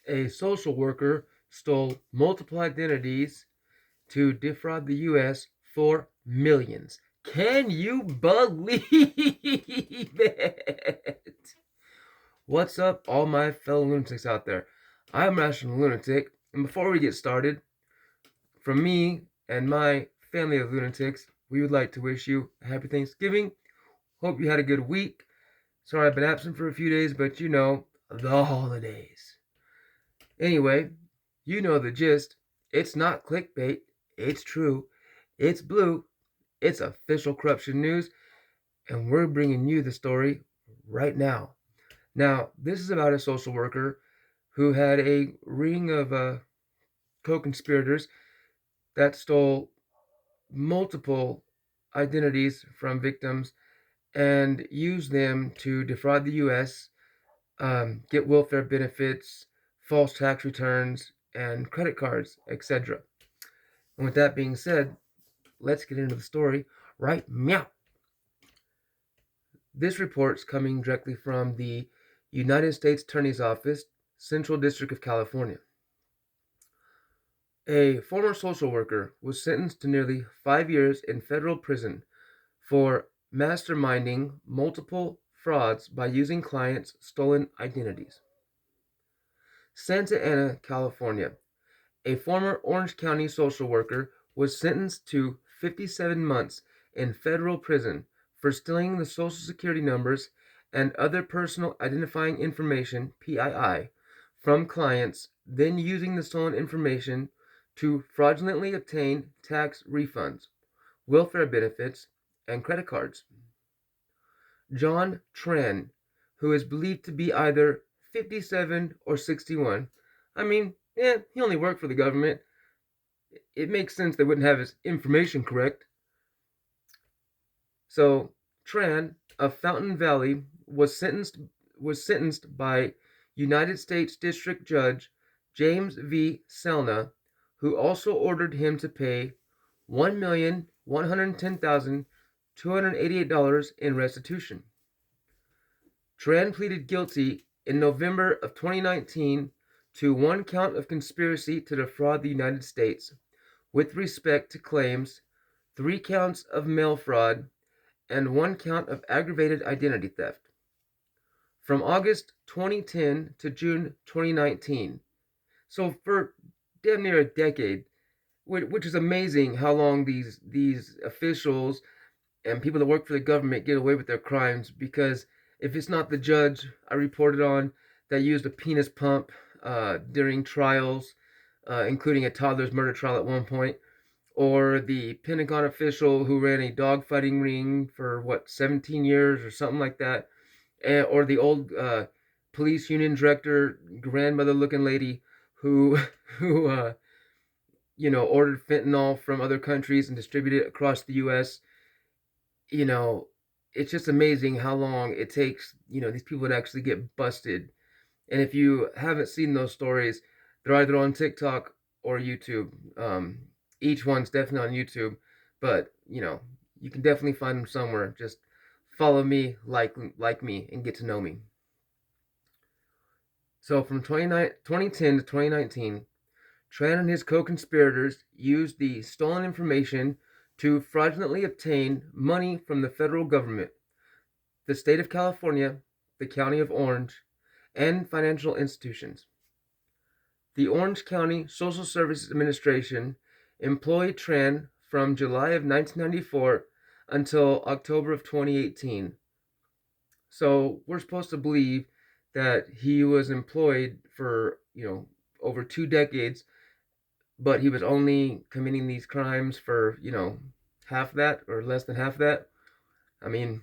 A social worker stole multiple identities to defraud the U.S. for millions. Can you believe it? What's up, all my fellow lunatics out there? I'm Rational Lunatic, and before we get started, from me and my family of lunatics, we would like to wish you a happy Thanksgiving. Hope you had a good week. Sorry I've been absent for a few days, but the holidays. Anyway, you know the gist. It's not clickbait. It's true. It's blue. It's official corruption news, and we're bringing you the story right now. Now, this is about a social worker who had a ring of co-conspirators that stole multiple identities from victims and used them to defraud the U.S., get welfare benefits, false tax returns, and credit cards, etc. And with that being said, let's get into the story right meow. This report's coming directly from the United States Attorney's Office, Central District of California. A former social worker was sentenced to nearly 5 years in federal prison for masterminding multiple frauds by using clients' stolen identities. Santa Ana, California. A former Orange County social worker was sentenced to 57 months in federal prison for stealing the Social Security numbers and other personal identifying information, PII, from clients, then using the stolen information to fraudulently obtain tax refunds, welfare benefits, and credit cards. John Tran, who is believed to be either 57 or 61. He only worked for the government. It makes sense they wouldn't have his information correct. So Tran of Fountain Valley was sentenced by United States District Judge James V. Selna, who also ordered him to pay $1,110,288 in restitution. Tran pleaded guilty in November of 2019 to one count of conspiracy to defraud the United States with respect to claims, 3 counts of mail fraud, and 1 count of aggravated identity theft. From August 2010 to June 2019, so for damn near a decade, which is amazing how long these officials and people that work for the government get away with their crimes, because if it's not the judge I reported on that used a penis pump during trials, including a toddler's murder trial at one point, or the Pentagon official who ran a dogfighting ring for 17 years or something like that, or the old police union director, grandmother-looking lady who ordered fentanyl from other countries and distributed it across the U.S. It's just amazing how long it takes, these people to actually get busted. And if you haven't seen those stories, they're either on TikTok or YouTube. Each one's definitely on YouTube, but you can definitely find them somewhere. Just follow me, like me, and get to know me. So from 2010 to 2019, Tran and his co-conspirators used the stolen information to fraudulently obtain money from the federal government, the state of California, the county of Orange, and financial institutions. The Orange County Social Services Administration employed Tran from July of 1994 until October of 2018. So we're supposed to believe that he was employed for, over 2 decades, but he was only committing these crimes for, half that or less than half that. I find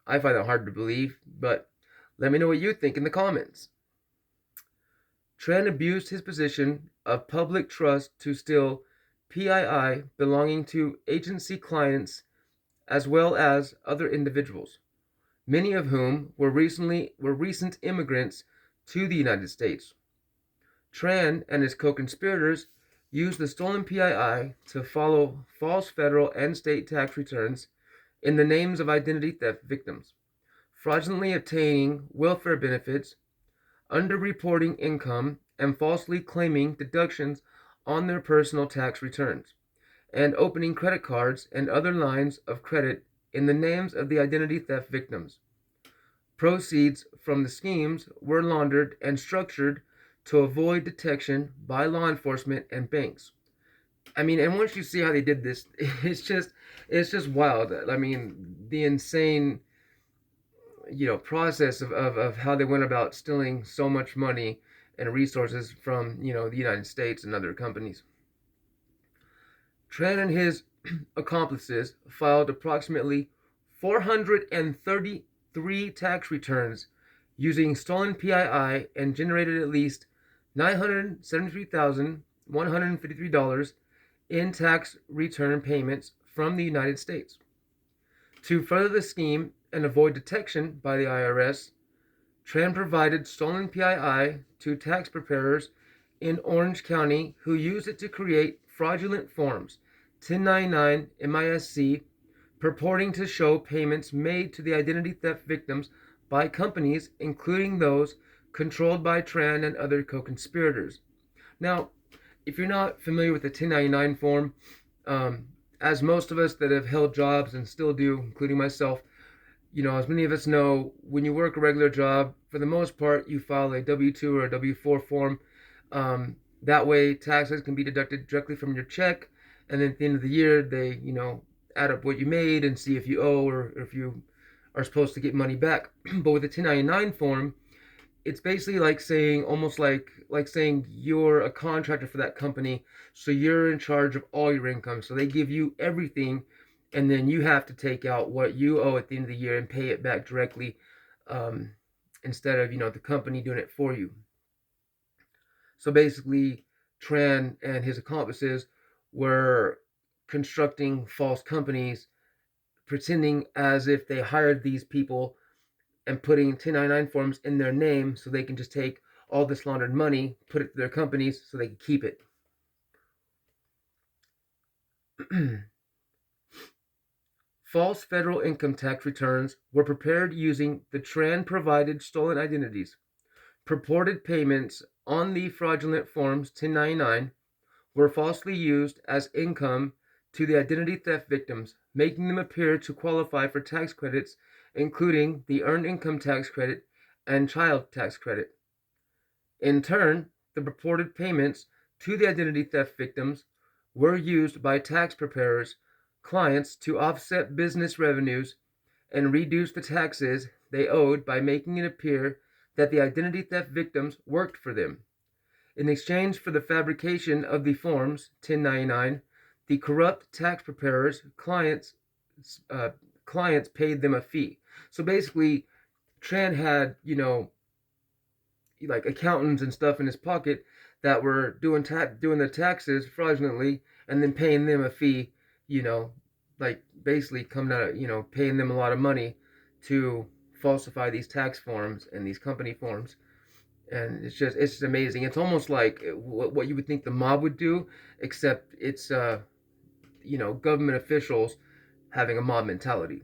that hard to believe, but let me know what you think in the comments. Tran abused his position of public trust to steal PII belonging to agency clients as well as other individuals, many of whom were recent immigrants to the United States. Tran and his co-conspirators used the stolen PII to follow false federal and state tax returns in the names of identity theft victims, fraudulently obtaining welfare benefits, underreporting income, and falsely claiming deductions on their personal tax returns, and opening credit cards and other lines of credit in the names of the identity theft victims. Proceeds from the schemes were laundered and structured to avoid detection by law enforcement and banks. I mean, and once you see how they did this, it's just wild. I mean, the insane process of how they went about stealing so much money and resources from the United States and other companies. Tran and his accomplices filed approximately 433 tax returns using stolen PII and generated at least $973,153 in tax return payments from the United States. To further the scheme and avoid detection by the IRS, Tran provided stolen PII to tax preparers in Orange County who used it to create fraudulent forms 1099 MISC purporting to show payments made to the identity theft victims by companies, including those controlled by Tran and other co-conspirators. Now, if you're not familiar with the 1099 form, as most of us that have held jobs and still do, including myself, as many of us know, when you work a regular job, for the most part, you file a W-2 or a W-4 form. That way, taxes can be deducted directly from your check, and then at the end of the year, they, add up what you made and see if you owe or if you are supposed to get money back. But with a 1099 form, it's basically like saying, almost like saying you're a contractor for that company, so you're in charge of all your income. So they give you everything, and then you have to take out what you owe at the end of the year and pay it back directly, instead of the company doing it for you. So basically, Tran and his accomplices were constructing false companies, pretending as if they hired these people and putting 1099 forms in their name so they can just take all this laundered money, put it to their companies so they can keep it. False federal income tax returns were prepared using the Tran-provided stolen identities. Purported payments on the fraudulent forms 1099 were falsely used as income to the identity theft victims, making them appear to qualify for tax credits, including the Earned Income Tax Credit and Child Tax Credit. In turn, the purported payments to the identity theft victims were used by tax preparers' clients to offset business revenues and reduce the taxes they owed by making it appear that the identity theft victims worked for them. In exchange for the fabrication of the forms 1099, the corrupt tax preparers' clients paid them a fee. So basically, Tran had, like accountants and stuff in his pocket that were doing the taxes fraudulently and then paying them a fee, like basically coming out of, paying them a lot of money to falsify these tax forms and these company forms. And it's just amazing. It's almost like what you would think the mob would do, except it's government officials having a mob mentality.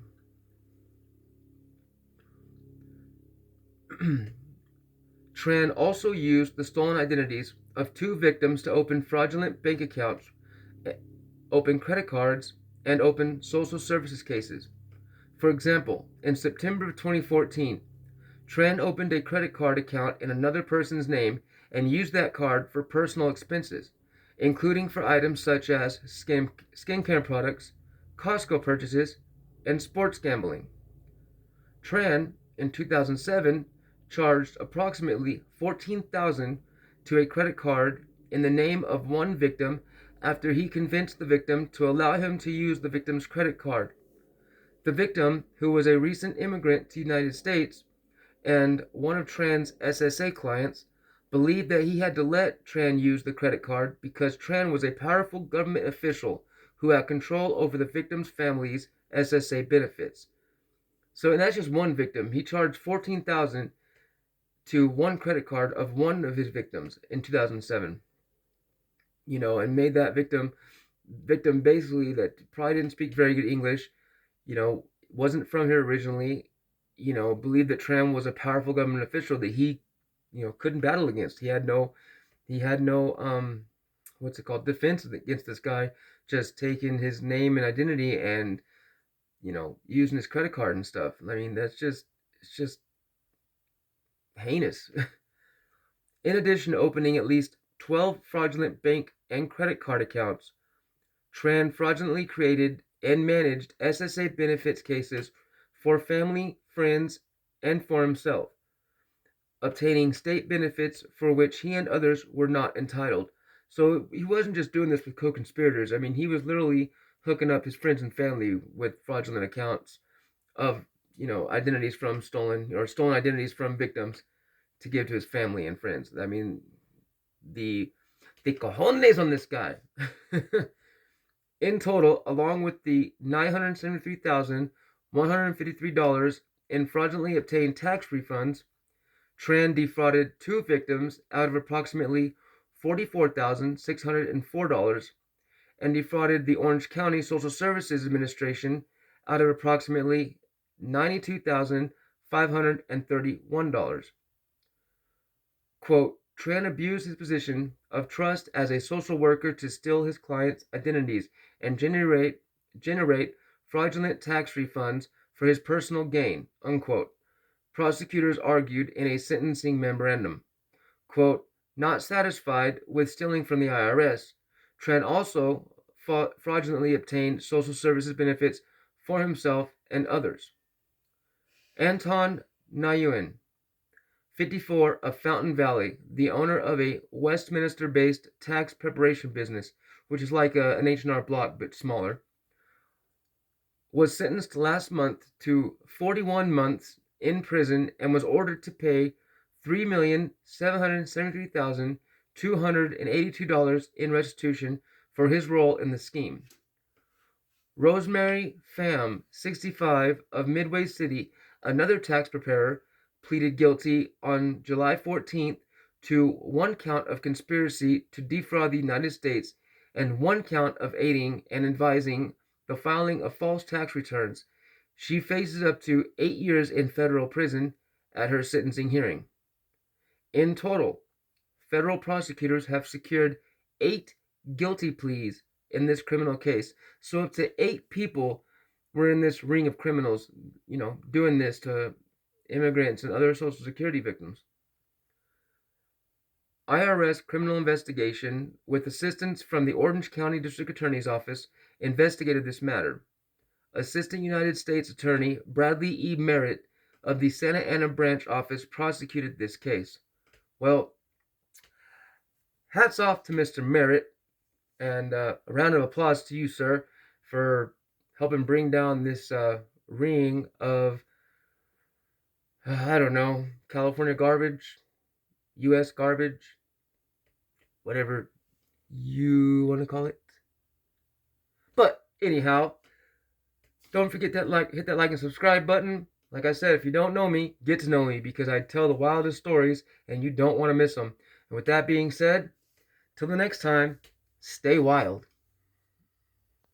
Tran also used the stolen identities of 2 victims to open fraudulent bank accounts, open credit cards, and open social services cases. For example, in September of 2014, Tran opened a credit card account in another person's name and used that card for personal expenses, including for items such as skincare products, Costco purchases, and sports gambling. Tran, in 2007, charged approximately $14,000 to a credit card in the name of one victim after he convinced the victim to allow him to use the victim's credit card. The victim, who was a recent immigrant to the United States and one of Tran's SSA clients, believed that he had to let Tran use the credit card because Tran was a powerful government official who had control over the victim's family's SSA benefits. So, and that's just one victim. He charged $14,000 to one credit card of one of his victims in 2007. And made that victim basically that probably didn't speak very good English, wasn't from here originally, believed that Tran was a powerful government official that he, couldn't battle against. He had no He had no defense against this guy just taking his name and identity and using his credit card and stuff. I mean, it's just heinous. In addition to opening at least 12 fraudulent bank and credit card accounts, Tran fraudulently created and managed SSA benefits cases for family, friends, and for himself, obtaining state benefits for which he and others were not entitled. So he wasn't just doing this with co-conspirators. I mean, he was literally hooking up his friends and family with fraudulent accounts of, identities from stolen identities from victims to give to his family and friends. I mean, the cojones on this guy. In total, along with the $973,153 in fraudulently obtained tax refunds, Tran defrauded two victims out of approximately $44,604 and defrauded the Orange County Social Services Administration out of approximately $92,531. Quote, Tran abused his position of trust as a social worker to steal his clients' identities and generate fraudulent tax refunds for his personal gain, unquote. Prosecutors argued in a sentencing memorandum. Quote, not satisfied with stealing from the IRS, Tran also fraudulently obtained social services benefits for himself and others. Anton Nguyen, 54, of Fountain Valley, the owner of a Westminster-based tax preparation business, which is like an H&R Block but smaller, was sentenced last month to 41 months in prison and was ordered to pay $3,773,282 in restitution for his role in the scheme. Rosemary Pham, 65, of Midway City, another tax preparer, pleaded guilty on July 14th to one count of conspiracy to defraud the United States and one count of aiding and advising the filing of false tax returns. She faces up to 8 years in federal prison at her sentencing hearing. In total, federal prosecutors have secured 8 guilty pleas in this criminal case. So up to 8 people were in this ring of criminals, doing this to immigrants and other Social Security victims. IRS criminal investigation, with assistance from the Orange County District Attorney's Office, investigated this matter. Assistant United States Attorney Bradley E. Merritt of the Santa Ana Branch Office prosecuted this case. Well, hats off to Mr. Merritt, and a round of applause to you, sir, for helping bring down this ring of, California garbage, U.S. garbage, whatever you want to call it. But anyhow, don't forget hit that like and subscribe button. Like I said, if you don't know me, get to know me, because I tell the wildest stories and you don't want to miss them. And with that being said, till the next time, stay wild.